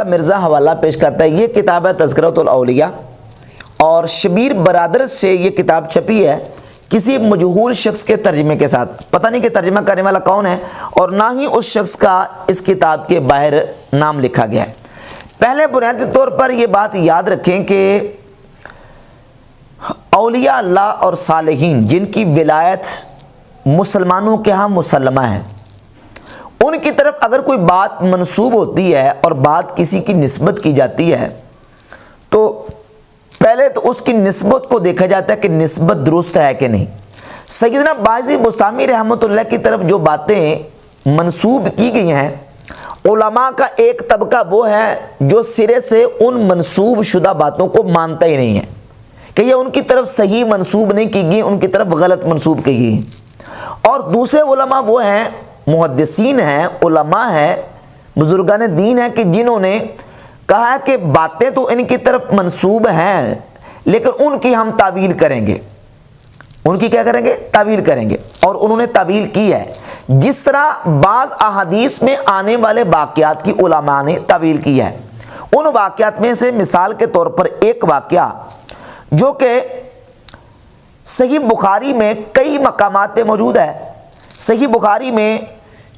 مرزا حوالہ پیش کرتا ہے، یہ کتاب ہے تذکرۃ الاولیاء، اور شبیر برادر سے یہ کتاب چھپی ہے کسی مجہول شخص کے ترجمے کے ساتھ، پتہ نہیں کہ ترجمہ کرنے والا کون ہے، اور نہ ہی اس شخص کا اس کتاب کے باہر نام لکھا گیا ہے۔ پہلے بنیادی طور پر یہ بات یاد رکھیں کہ اولیاء اللہ اور صالحین جن کی ولایت مسلمانوں کے ہاں مسلمہ ہے، ان کی طرف اگر کوئی بات منسوب ہوتی ہے اور بات کسی کی نسبت کی جاتی ہے تو پہلے تو اس کی نسبت کو دیکھا جاتا ہے کہ نسبت درست ہے کہ نہیں۔ سیدنا باجی بستامی رحمۃ اللہ کی طرف جو باتیں منسوب کی گئی ہیں، علماء کا ایک طبقہ وہ ہے جو سرے سے ان منسوب شدہ باتوں کو مانتا ہی نہیں ہے کہ یہ ان کی طرف صحیح منسوب نہیں کی گئی، ان کی طرف غلط منسوب کی گئی، اور دوسرے علماء وہ ہیں، محدثین ہیں، علماء ہیں، بزرگان دین ہیں کہ جنہوں نے کہا کہ باتیں تو ان کی طرف منسوب ہیں لیکن ان کی ہم تعویل کریں گے، ان کی کیا کریں گے؟ تعویل کریں گے، اور انہوں نے تعویل کی ہے۔ جس طرح بعض احادیث میں آنے والے واقعات کی علماء نے تعویل کی ہے، ان واقعات میں سے مثال کے طور پر ایک واقعہ جو کہ صحیح بخاری میں کئی مقامات پہ موجود ہے، صحیح بخاری میں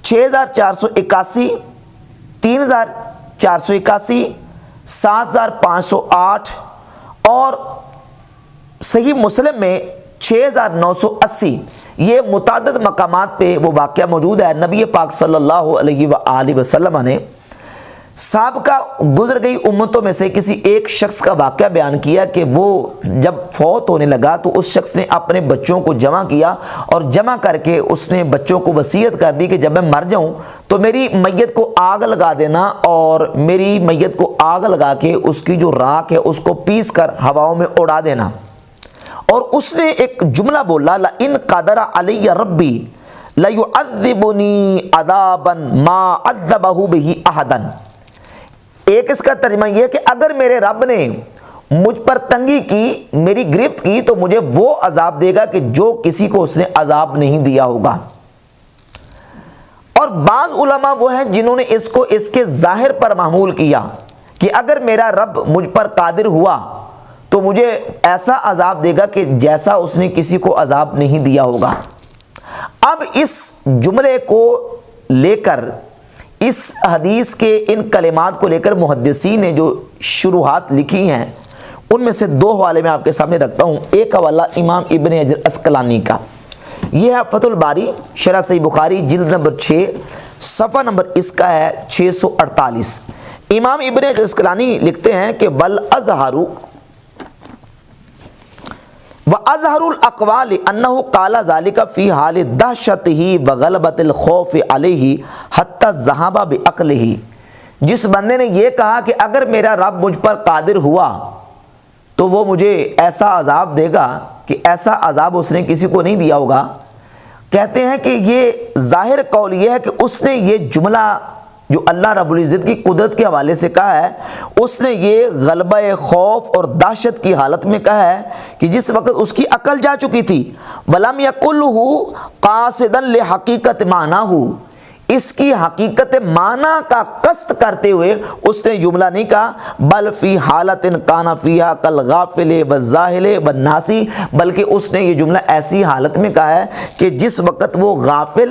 6481، 3481، 7508 اور صحیح مسلم میں 6980، یہ متعدد مقامات پہ وہ واقعہ موجود ہے۔ نبی پاک صلی اللہ علیہ وآلہ وسلم نے سابقہ گزر گئی امتوں میں سے کسی ایک شخص کا واقعہ بیان کیا کہ وہ جب فوت ہونے لگا تو اس شخص نے اپنے بچوں کو جمع کیا، اور جمع کر کے اس نے بچوں کو وصیت کر دی کہ جب میں مر جاؤں تو میری میت کو آگ لگا دینا، اور میری میت کو آگ لگا کے اس کی جو راکھ ہے اس کو پیس کر ہواؤں میں اڑا دینا۔ اور اس نے ایک جملہ بولا، لَإِن قَدَرَ عَلَيَّ رَبِّي لَيُعَذِّبُنِي عَذَابًا مَا عَذَّبَهُ بِهِ أَحَدًا۔ ایک اس کا ترجمہ یہ کہ اگر میرے رب نے مجھ پر تنگی کی، میری گرفت کی، تو مجھے وہ عذاب دے گا کہ جو کسی کو اس نے عذاب نہیں دیا ہوگا۔ اور بعض علماء وہ ہیں جنہوں نے اس کو اس کے ظاہر پر معمول کیا کہ اگر میرا رب مجھ پر قادر ہوا تو مجھے ایسا عذاب دے گا کہ جیسا اس نے کسی کو عذاب نہیں دیا ہوگا۔ اب اس جملے کو لے کر، اس حدیث کے ان کلمات کو لے کر محدثین نے جو شروحات لکھی ہیں ان میں سے دو حوالے میں آپ کے سامنے رکھتا ہوں۔ ایک حوالہ امام ابن حجر عسقلانی کا، یہ ہے فتح الباری شرح صحیح بخاری جلد نمبر 6، صفحہ نمبر اس کا ہے 648۔ امام ابن حجر عسقلانی لکھتے ہیں کہ وَالْأَزْهَرُ وَأَزْهَرُ الْأَقْوَالِ أَنَّهُ قَالَ ذَلِكَ فِي حَالِ دَهْشَتِهِ وَغَلَبَةِ الْخَوْفِ عَلَيْهِ حَتَّى ذَهَبَ بِعَقْلِهِ۔ جس بندے نے یہ کہا کہ اگر میرا رب مجھ پر قادر ہوا تو وہ مجھے ایسا عذاب دے گا کہ ایسا عذاب اس نے کسی کو نہیں دیا ہوگا، کہتے ہیں کہ یہ ظاہر قول یہ ہے کہ اس نے یہ جملہ جو اللہ رب العزت کی قدرت کے حوالے سے کہا ہے، اس نے یہ غلبہ خوف اور دہشت کی حالت میں کہا ہے کہ جس وقت اس کی عقل جا چکی تھی۔ وَلَمْ يَقُلْهُ قَاصِدًا لِحَقِيقَةِ مَعْنَاهُ، اس کی حقیقت معنی کا قصد کرتے ہوئے اس نے جملہ نہیں کہا، بل فی حالت کان فیہا کالغافل والزاہل والناسی، بلکہ اس نے یہ جملہ ایسی حالت میں کہا ہے کہ جس وقت وہ غافل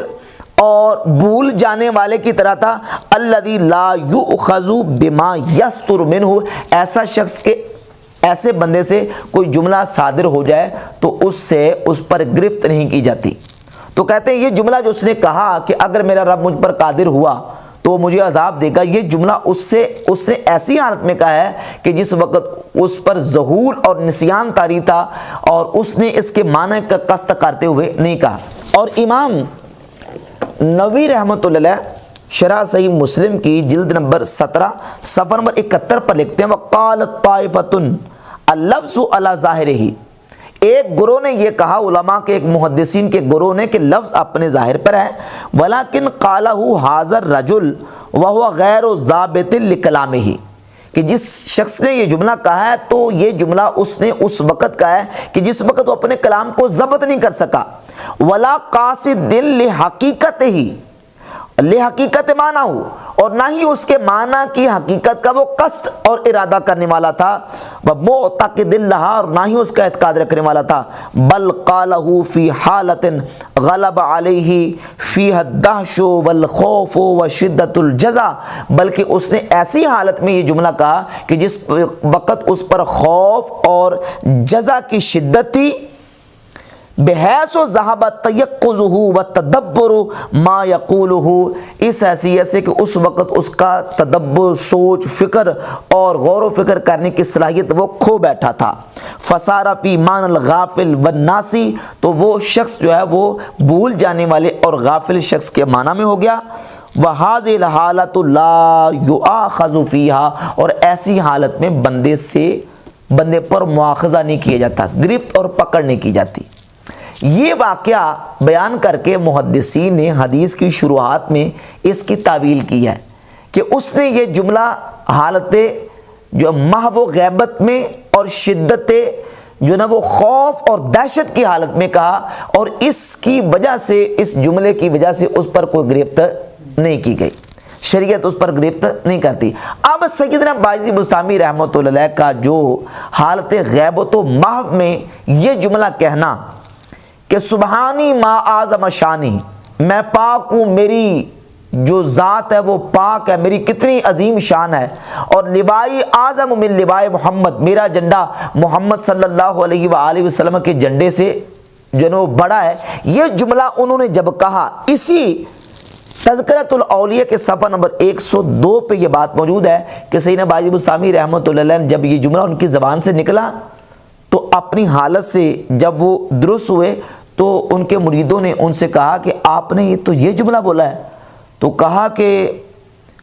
اور بھول جانے والے کی طرح تھا، الذی لا یؤخذ بما یستر منہ، ایسا شخص کے ایسے بندے سے کوئی جملہ صادر ہو جائے تو اس سے اس پر گرفت نہیں کی جاتی۔ تو کہتے ہیں یہ جملہ جو اس نے کہا کہ اگر میرا رب مجھ پر قادر ہوا تو مجھے عذاب دے گا، یہ جملہ اس نے ایسی حالت میں کہا ہے کہ جس وقت اس پر ظہور اور نسیان طاری تھا، اور اس نے اس کے معنی کا قصد کرتے ہوئے نہیں کہا۔ اور امام نووی رحمۃ اللہ علیہ شرح صحیح مسلم کی جلد نمبر 17 صفحہ نمبر 71 پر لکھتے ہیں، وَقَالَتْ طَائِفَةٌ اللَّفْظُ عَلَى ظَاهِرِهِ، ایک گروہ نے یہ کہا، علماء کے ایک محدثین کے گروہ نے، کہ لفظ اپنے ظاہر پر ہے، وَلَكِنْ قَالَهُ هَذَا الرَّجُلُ وَهُوَ غَيْرُ ضَابِطٍ لِكَلَامِهِ، کہ جس شخص نے یہ جملہ کہا ہے تو یہ جملہ اس نے اس وقت کہا ہے کہ جس وقت وہ اپنے کلام کو ضبط نہیں کر سکا۔ وَلَا قَاصِدٍ لِحَقِيقَتِهِ، لے حقیقت معنی ہو، اور نہ ہی اس کے معنی کی حقیقت کا وہ قصد اور ارادہ کرنے والا تھا، وہ معتقد لہا، اور نہ ہی اس کا اعتقاد رکھنے والا تھا، بل قالہ فی حالت غلب علیہ فیہ الدہش والخوف وشدت الجزع، بلکہ اس نے ایسی حالت میں یہ جملہ کہا کہ جس وقت اس پر خوف اور جزع کی شدت تھی، بحیث و ذہب تیقظہ و تدبر ما یقولہ، اس حیثیت سے کہ اس وقت اس کا تدبر، سوچ، فکر اور غور و فکر کرنے کی صلاحیت وہ کھو بیٹھا تھا، فصار فی معنی الغافل والناسی، تو وہ شخص جو ہے وہ بھول جانے والے اور غافل شخص کے معنی میں ہو گیا، وَهَذِهِ الْحَالَةُ لَا يُؤَاخَذُ فِيهَا، اور ایسی حالت میں بندے پر مواخذہ نہیں کیا جاتا، گرفت اور پکڑ نہیں کی جاتی۔ یہ واقعہ بیان کر کے محدثین نے حدیث کی شروحات میں اس کی تعویل کی ہے کہ اس نے یہ جملہ حالت جو محو غیبت میں اور شدت جو نا وہ خوف اور دہشت کی حالت میں کہا، اور اس کی وجہ سے، اس جملے کی وجہ سے اس پر کوئی گرفت نہیں کی گئی، شریعت اس پر گرفت نہیں کرتی۔ اب سیدنا باجی بستامی رحمۃ اللہ علیہ کا جو حالت غیبت و محو میں یہ جملہ کہنا کہ سبحانی ما اعظم شانی، میں پاک ہوں، میری جو ذات ہے وہ پاک ہے، میری کتنی عظیم شان ہے، اور لوائی اعظم من لوائی محمد، میرا جھنڈا محمد صلی اللہ علیہ وآلہ وسلم کے جھنڈے سے جو ہے وہ بڑا ہے۔ یہ جملہ انہوں نے جب کہا، اسی تذکرۃ الاولیاء کے صفحہ نمبر 102 پہ یہ بات موجود ہے کہ سیدنا باجی بستامی رحمۃ اللہ علیہ نے جب یہ جملہ ان کی زبان سے نکلا تو اپنی حالت سے جب وہ درست ہوئے تو ان کے مریدوں نے ان سے کہا کہ آپ نے تو یہ جملہ بولا ہے، تو کہا کہ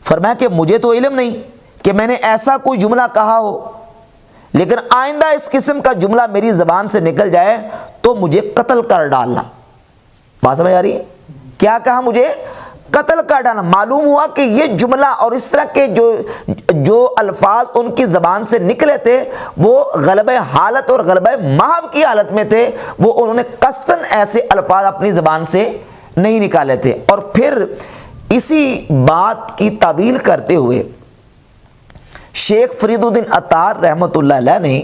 فرمایا کہ مجھے تو علم نہیں کہ میں نے ایسا کوئی جملہ کہا ہو، لیکن آئندہ اس قسم کا جملہ میری زبان سے نکل جائے تو مجھے قتل کر ڈالنا۔ بات سمجھ آ رہی ہے؟ کیا کہا؟ مجھے قتل کر ڈالنا۔ معلوم ہوا کہ یہ جملہ اور اس طرح کے جو الفاظ ان کی زبان سے نکلے تھے وہ غلبہ حالت اور غلبہ محو کی حالت میں تھے، وہ انہوں نے قصداً ایسے الفاظ اپنی زبان سے نہیں نکالے تھے۔ اور پھر اسی بات کی تعویل کرتے ہوئے شیخ فرید الدین عطار رحمۃ اللہ علیہ نے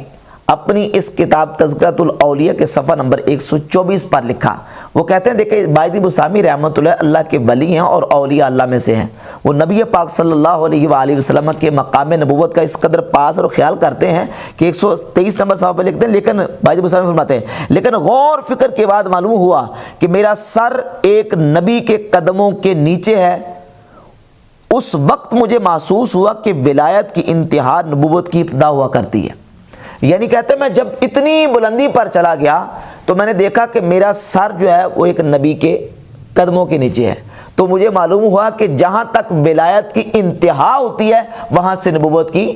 اپنی اس کتاب تذکرۃ الاولیاء کے صفحہ نمبر 124 پر لکھا، وہ کہتے ہیں دیکھیں باجی بستامی رحمۃ اللہ کے ولی ہیں اور اولیاء اللہ میں سے ہیں، وہ نبی پاک صلی اللہ علیہ وآلہ وسلم کے مقام نبوت کا اس قدر پاس اور خیال کرتے ہیں کہ 123 نمبر صفحہ پر لکھتے ہیں، لیکن باجی بستامی فرماتے ہیں لیکن غور فکر کے بعد معلوم ہوا کہ میرا سر ایک نبی کے قدموں کے نیچے ہے، اس وقت مجھے محسوس ہوا کہ ولایت کی انتہا نبوت کی ابتدا ہوا کرتی ہے۔ یعنی کہتے ہیں میں جب اتنی بلندی پر چلا گیا تو میں نے دیکھا کہ میرا سر جو ہے وہ ایک نبی کے قدموں کے نیچے ہے، تو مجھے معلوم ہوا کہ جہاں تک ولایت کی انتہا ہوتی ہے وہاں سے نبوت کی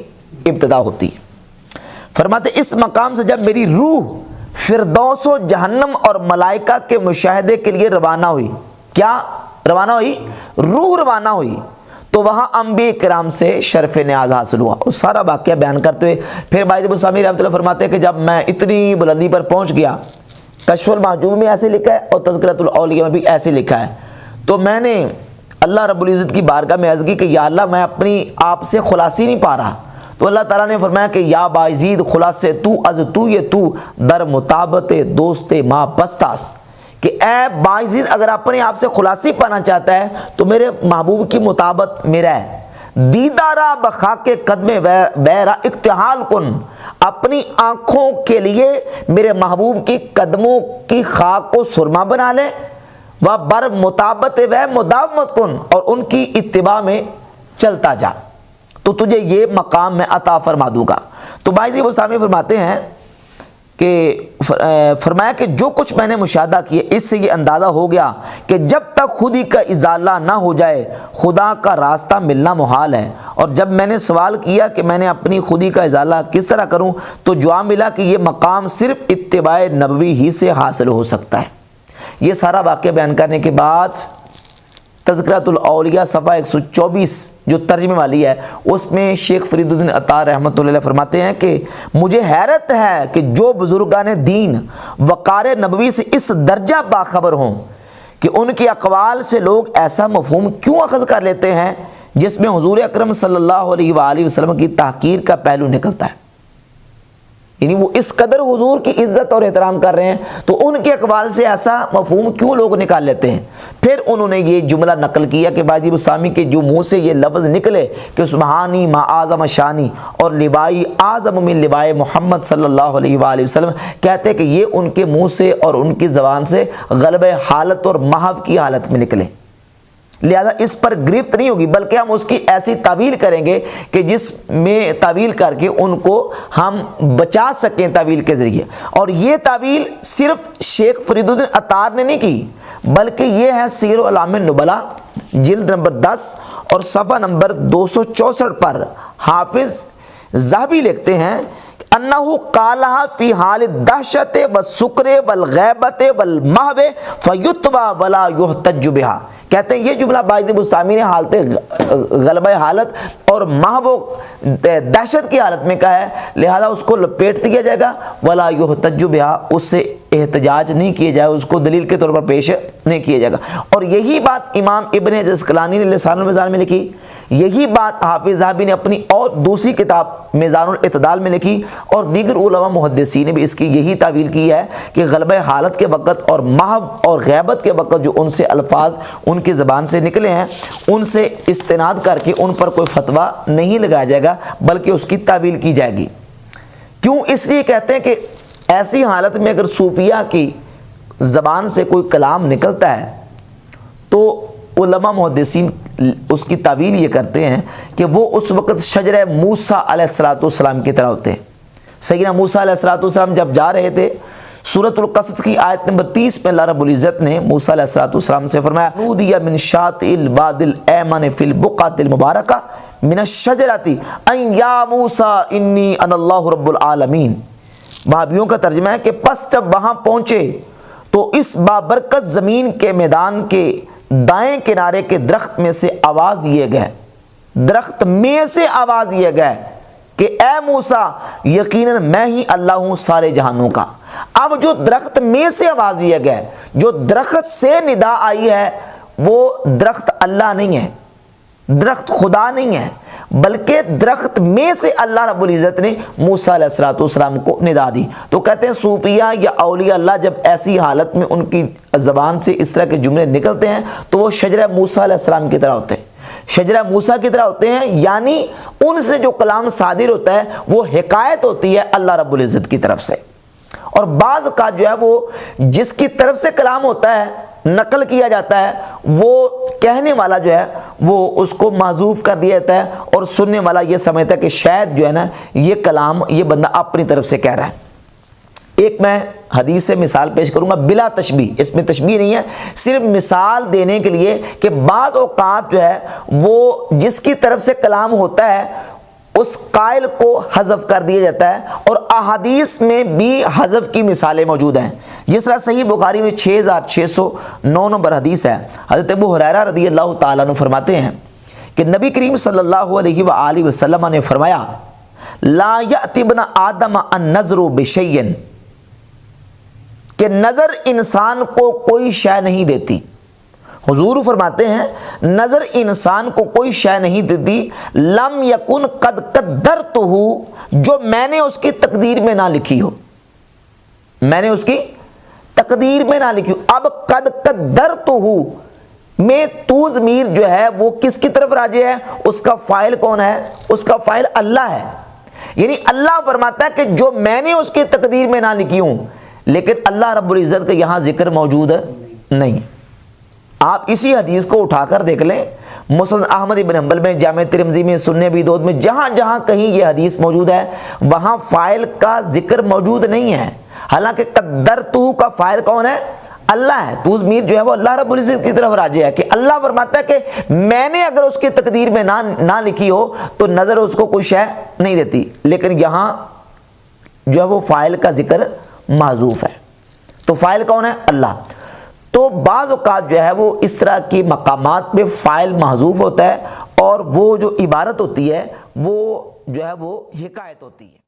ابتدا ہوتی ہے۔ فرماتے اس مقام سے جب میری روح فردوس و جہنم اور ملائکہ کے مشاہدے کے لیے روانہ ہوئی، کیا روانہ ہوئی؟ روح روانہ ہوئی، تو وہاں انبیاء کرام سے شرف نیاز حاصل ہوا۔ اس سارا واقعہ بیان کرتے ہوئے پھر باجی بستامی رحمۃ اللہ فرماتے ہیں کہ جب میں اتنی بلندی پر پہنچ گیا، کشف المحجوب میں ایسے لکھا ہے اور تذکرۃ الاولیاء میں بھی ایسے لکھا ہے، تو میں نے اللہ رب العزت کی بارگاہ میں عرض کی کہ یا اللہ میں اپنی آپ سے خلاصی نہیں پا رہا، تو اللہ تعالیٰ نے فرمایا کہ یا باجید خلاصے تو از تو یہ تو در مطابت دوست ما بستاست، کہ اے باعزید اگر اپنے آپ سے خلاصی پانا چاہتا ہے تو میرے محبوب کی مطابت میرا ہے، دیدارہ بخاک قدم ویرا اقتحال کن، اپنی آنکھوں کے لیے میرے محبوب کی قدموں کی خاک کو سرما بنا لے، وہ بر مطابت و مداومت کن، اور ان کی اتباع میں چلتا جا تو تجھے یہ مقام میں عطا فرما دوں گا۔ تو باجی بستامی فرماتے ہیں کہ فرمایا کہ جو کچھ میں نے مشاہدہ کیا اس سے یہ اندازہ ہو گیا کہ جب تک خودی کا ازالہ نہ ہو جائے خدا کا راستہ ملنا محال ہے، اور جب میں نے سوال کیا کہ میں نے اپنی خودی کا ازالہ کس طرح کروں تو جواب ملا کہ یہ مقام صرف اتباع نبوی ہی سے حاصل ہو سکتا ہے۔ یہ سارا واقعہ بیان کرنے کے بعد تذکرۃ الاولیاء صفحہ 124 جو ترجمے والی ہے اس میں شیخ فرید الدین عطار رحمۃ اللہ علیہ فرماتے ہیں کہ مجھے حیرت ہے کہ جو بزرگان دین وقار نبوی سے اس درجہ باخبر ہوں کہ ان کے اقوال سے لوگ ایسا مفہوم کیوں اخذ کر لیتے ہیں جس میں حضور اکرم صلی اللہ علیہ وآلہ وسلم کی تحقیر کا پہلو نکلتا ہے، یعنی وہ اس قدر حضور کی عزت اور احترام کر رہے ہیں تو ان کے اقوال سے ایسا مفہوم کیوں لوگ نکال لیتے ہیں۔ پھر انہوں نے یہ جملہ نقل کیا کہ باجی بسامی کے جو منہ سے یہ لفظ نکلے کہ سبحانی ما اعظم شانی اور لوائی اعظم من لوائے محمد صلی اللہ علیہ وآلہ وسلم، کہتے کہ یہ ان کے منہ سے اور ان کی زبان سے غلبہ حالت اور محو کی حالت میں نکلے، لہذا اس پر گرفت نہیں ہوگی، بلکہ ہم اس کی ایسی تعویل کریں گے کہ جس میں تعویل کر کے ان کو ہم بچا سکیں تعویل کے ذریعے۔ اور یہ تعویل صرف شیخ فرید الدین عطار نے نہیں کی، بلکہ یہ ہے سیر اعلام النبلاء جلد نمبر 10 اور صفحہ نمبر 264 پر حافظ ذہبی لکھتے ہیں انہو قالہا فی حال الدہشت والسکر والغیبت والمحو فیتوی ولا یحتج بہا، کہتے ہیں یہ جملہ باجد بسامی نے حالت غلبہ حالت اور محو دہشت کی حالت میں کہا ہے، لہذا اس کو لپیٹ دیا جائے گا، ولا یحتج بہا، اس سے احتجاج نہیں کیا جائے، اس کو دلیل کے طور پر پیش نہیں کیا جائے گا۔ اور یہی بات امام ابن عسقلانی نے لسان المیزان میں لکھی، یہی بات حافظ ذہبی نے اپنی اور دوسری کتاب میزان الاعتدال میں لکھی، اور دیگر علماء محدثین نے بھی اس کی یہی تعویل کی ہے کہ غلبہ حالت کے وقت اور محو اور غیبت کے وقت جو ان سے الفاظ ان کی زبان سے نکلے ہیں ان سے استناد کر کے ان پر کوئی فتویٰ نہیں لگایا جائے گا، بلکہ اس کی تعویل کی جائے گی۔ کیوں؟ اس لیے کہتے ہیں کہ ایسی حالت میں اگر صوفیہ کی زبان سے کوئی کلام نکلتا ہے تو علماء محدثین اس کی تعویل یہ کرتے ہیں کہ وہ اس وقت شجرہ موسیٰ علیہ السلام کی طرح ہوتے ہیں۔ سیدنا موسیٰ علیہ السلام جب جا رہے تھے، سورۃ القصص کی آیت نمبر 30 میں اللہ رب العزت نے موسیٰ علیہ السلام سے فرمایا نودی من شاطئ الوادی الایمن فی البقعۃ المبارکہ من الشجرۃ ان یا موسیٰ انی انا اللہ رب العالمین۔ وہابیوں کا ترجمہ ہے کہ پس جب وہاں پہنچے تو اس بابرکت زمین کے میدان کے دائیں کنارے کے درخت میں سے آواز یہ گئے، درخت میں سے آواز یہ گئے کہ اے موسیٰ یقیناً میں ہی اللہ ہوں سارے جہانوں کا۔ اب جو درخت میں سے آواز یہ گئے، جو درخت سے ندا آئی ہے، وہ درخت اللہ نہیں ہے، درخت خدا نہیں ہے، بلکہ درخت میں سے اللہ رب العزت نے موسیٰ علیہ السلام کو ندا دی۔ تو کہتے ہیں صوفیہ یا اولیاء اللہ جب ایسی حالت میں ان کی زبان سے اس طرح کے جملے نکلتے ہیں تو وہ شجرہ موسیٰ علیہ السلام کی طرح ہوتے ہیں، شجرہ موسیٰ کی طرح ہوتے ہیں، یعنی ان سے جو کلام صادر ہوتا ہے وہ حکایت ہوتی ہے اللہ رب العزت کی طرف سے، اور بعض کا جو ہے وہ جس کی طرف سے کلام ہوتا ہے نقل کیا جاتا ہے وہ کہنے والا جو ہے وہ اس کو معذوف کر دیا جاتا ہے اور سننے والا یہ سمجھتا ہے کہ شاید جو ہے نا یہ کلام یہ بندہ اپنی طرف سے کہہ رہا ہے۔ ایک میں حدیث سے مثال پیش کروں گا بلا تشبیہ، اس میں تشبیہ نہیں ہے، صرف مثال دینے کے لیے کہ بعض اوقات جو ہے وہ جس کی طرف سے کلام ہوتا ہے اس قائل کو حذف کر دیا جاتا ہے، اور احادیث میں بھی حذف کی مثالیں موجود ہیں۔ جس طرح صحیح بخاری میں 6609 نمبر حدیث ہے، حضرت ابو ہریرہ رضی اللہ تعالیٰ عنہ فرماتے ہیں کہ نبی کریم صلی اللہ علیہ وآلہ وسلم نے فرمایا لا یأتی ابن آدم النظر بشیء، کہ نظر انسان کو کوئی شے نہیں دیتی۔ حضور فرماتے ہیں نظر انسان کو کوئی شے نہیں دیتی لم یکن قد قدرتہ، جو میں نے اس کی تقدیر میں نہ لکھی ہو، میں نے اس کی تقدیر میں نہ لکھی ہو۔ اب قد قدرتہ میں تو ضمیر جو ہے وہ کس کی طرف راجع ہے؟ اس کا فاعل کون ہے؟ اس کا فاعل اللہ ہے، یعنی اللہ فرماتا ہے کہ جو میں نے اس کی تقدیر میں نہ لکھی ہوں، لیکن اللہ رب العزت کا یہاں ذکر موجود نہیں۔ آپ اسی حدیث کو اٹھا کر دیکھ لیں، مسند احمد بن حنبل میں، جامع ترمذی میں، سنن ابی داؤد میں، جہاں جہاں کہیں یہ حدیث موجود ہے وہاں فاعل کا ذکر موجود نہیں ہے، حالانکہ قدرتہ کا فاعل کون ہے؟ اللہ ہے۔ تو ضمیر جو ہے وہ اللہ رب العزت کی طرف راجع ہے کہ اللہ فرماتا ہے کہ میں نے اگر اس کی تقدیر میں نہ لکھی ہو تو نظر اس کو کوئی شے نہیں دیتی، لیکن یہاں جو ہے وہ فاعل کا ذکر معذوف ہے۔ تو فاعل کون ہے؟ اللہ۔ تو بعض اوقات جو ہے وہ اس طرح کی مقامات پہ فاعل محذوف ہوتا ہے اور وہ جو عبارت ہوتی ہے وہ جو ہے وہ حکایت ہوتی ہے۔